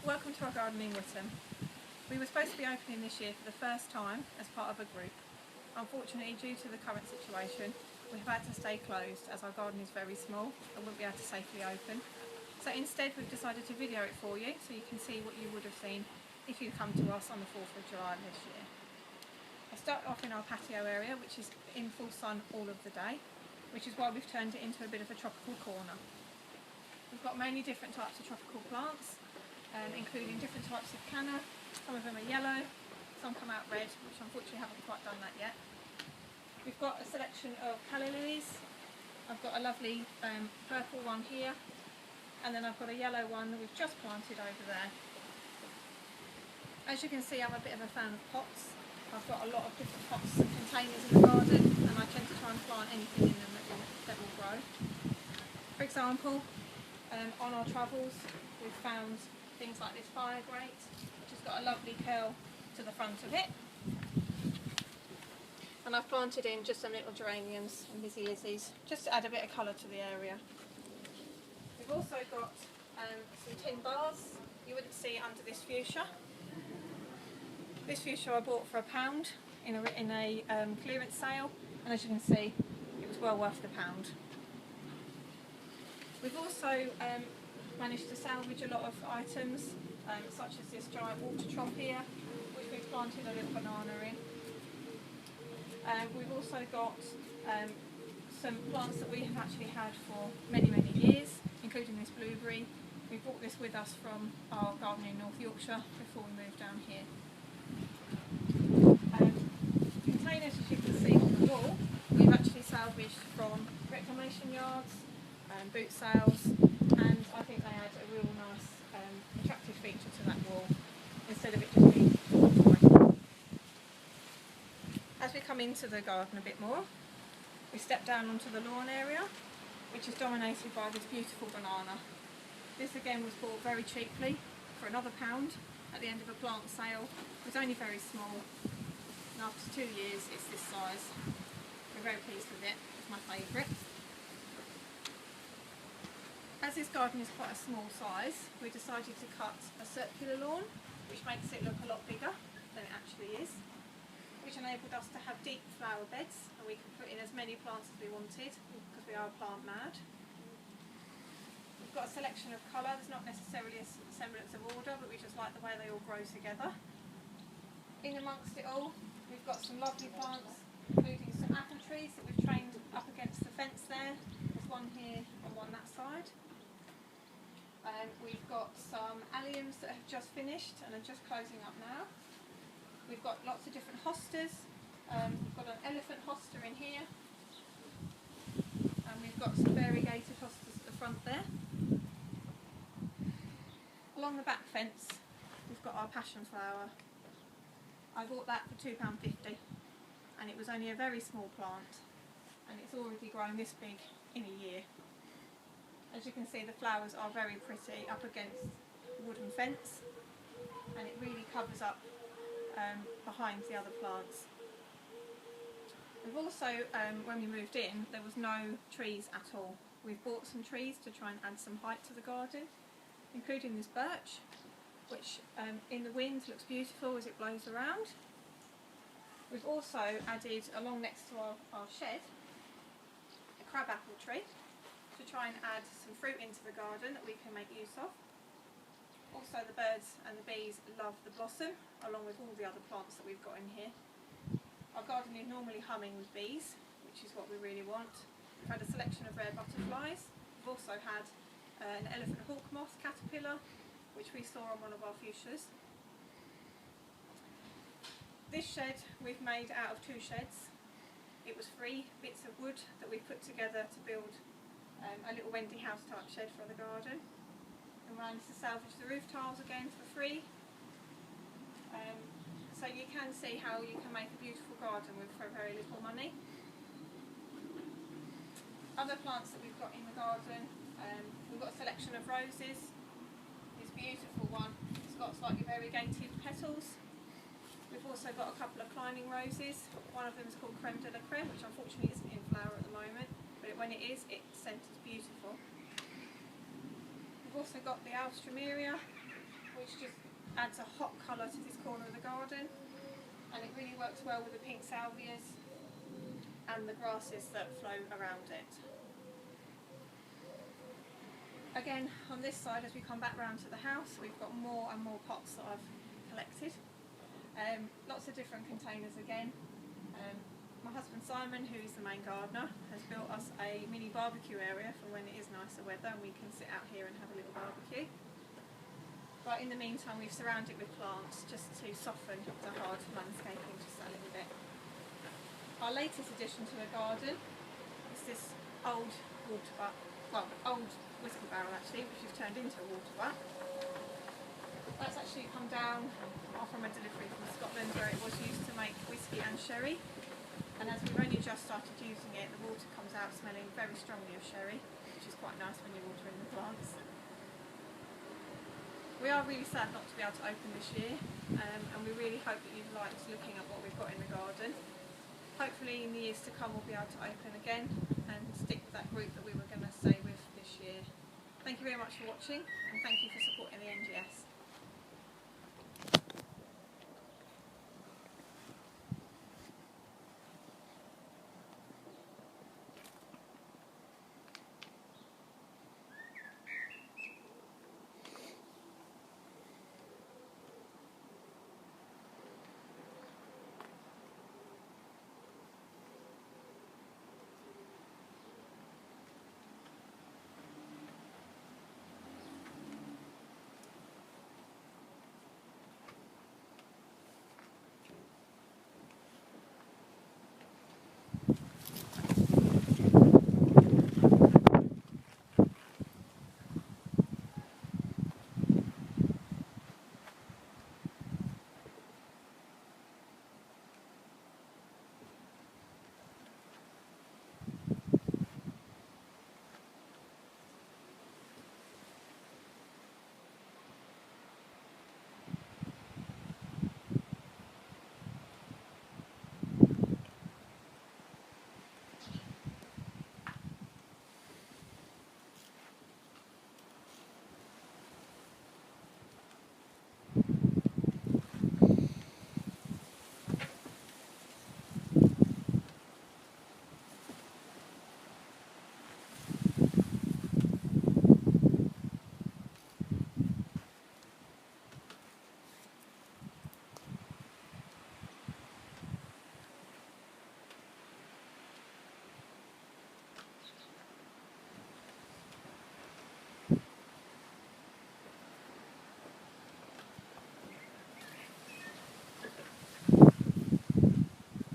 Welcome to our garden in Witham. We were supposed to be opening this year for the first time as part of a group. Unfortunately, due to the current situation, we've had to stay closed as our garden is very small and wouldn't be able to safely open. So instead we've decided to video it for you so you can see what you would have seen if you'd come to us on the 4th of July this year. I start off in our patio area, which is in full sun all of the day, which is why we've turned it into a bit of a tropical corner. We've got many different types of tropical plants, including different types of canna. Some of them are yellow, some come out red, which unfortunately haven't quite done that yet. We've got a selection of calla lilies. I've got a lovely purple one here, and then I've got a yellow one that we've just planted over there. As you can see, I'm a bit of a fan of pots. I've got a lot of different pots and containers in the garden, and I tend to try and plant anything in them that will grow. For example, on our travels we've found things like this fire grate, which has got a lovely curl to the front of it, and I've planted in just some little geraniums and busy lizzies just to add a bit of colour to the area. We've also got some tin bars you wouldn't see under this fuchsia. This fuchsia I bought for £1 in a clearance sale, and as you can see it was well worth the £1. We've also managed to salvage a lot of items, such as this giant water trough here, which we've planted a little banana in. We've also got some plants that we have actually had for many years, including this blueberry. We brought this with us from our garden in North Yorkshire before we moved down here. Containers, as you can see on the wall, we've actually salvaged from reclamation yards, boot sales, and I think they add a real nice attractive feature to that wall instead of it just being dry. As we come into the garden a bit more, we step down onto the lawn area, which is dominated by this beautiful banana. This again was bought very cheaply for another £1 at the end of a plant sale. It was only very small, and after 2 years it's this size. We're very pleased with it. It's my favourite. As this garden is quite a small size, we decided to cut a circular lawn, which makes it look a lot bigger than it actually is, which enabled us to have deep flower beds, and we could put in as many plants as we wanted because we are plant mad. We've got a selection of colour. There's not necessarily a semblance of order, but we just like the way they all grow together. In amongst it all, we've got some lovely plants, including some apple trees that we've trained up against the fence there. There's one here and one that side. We've got some alliums that have just finished and are just closing up now. We've got lots of different hostas. We've got an elephant hosta in here, and we've got some variegated hostas at the front there. Along the back fence we've got our passion flower. I bought that for £2.50, and it was only a very small plant, and it's already grown this big in a year. As you can see, the flowers are very pretty up against the wooden fence, and it really covers up behind the other plants. We've also, when we moved in, there was no trees at all. We've bought some trees to try and add some height to the garden, including this birch, which in the wind looks beautiful as it blows around. We've also added, along next to our shed, a crabapple tree to try and add some fruit into the garden that we can make use of. Also, the birds and the bees love the blossom, along with all the other plants that we've got in here. Our garden is normally humming with bees, which is what we really want. We've had a selection of rare butterflies. We've also had an elephant hawk moth caterpillar, which we saw on one of our fuchsias. This shed we've made out of 2 sheds. It was 3 bits of wood that we put together to build a little Wendy house type shed for the garden. We managed to salvage the roof tiles again for free. So you can see how you can make a beautiful garden for very little money. Other plants that we've got in the garden, we've got a selection of roses. This beautiful one, it's got slightly variegated petals. We've also got a couple of climbing roses. One of them is called Creme de la Creme, which unfortunately isn't in flower at the moment, but when it is, its scent is beautiful. We've also got the Ouse, which just adds a hot colour to this corner of the garden, and it really works well with the pink salvias and the grasses that flow around it. Again, on this side, as we come back round to the house, we've got more and more pots that I've collected. Lots of different containers again. My husband Simon, who is the main gardener, has built us a mini barbecue area for when it is nicer weather and we can sit out here and have a little barbecue. But in the meantime, we've surrounded it with plants just to soften the hard landscaping just a little bit. Our latest addition to the garden is this old water butt, well, old whiskey barrel actually, which we've turned into a water butt. That's actually come down from a delivery from Scotland, where it was used to make whiskey and sherry. And as we've only just started using it, the water comes out smelling very strongly of sherry, which is quite nice when you're watering the plants. We are really sad not to be able to open this year, and we really hope that you've liked looking at what we've got in the garden. Hopefully in the years to come we'll be able to open again and stick with that group that we were going to stay with this year. Thank you very much for watching, and thank you for supporting the NGS.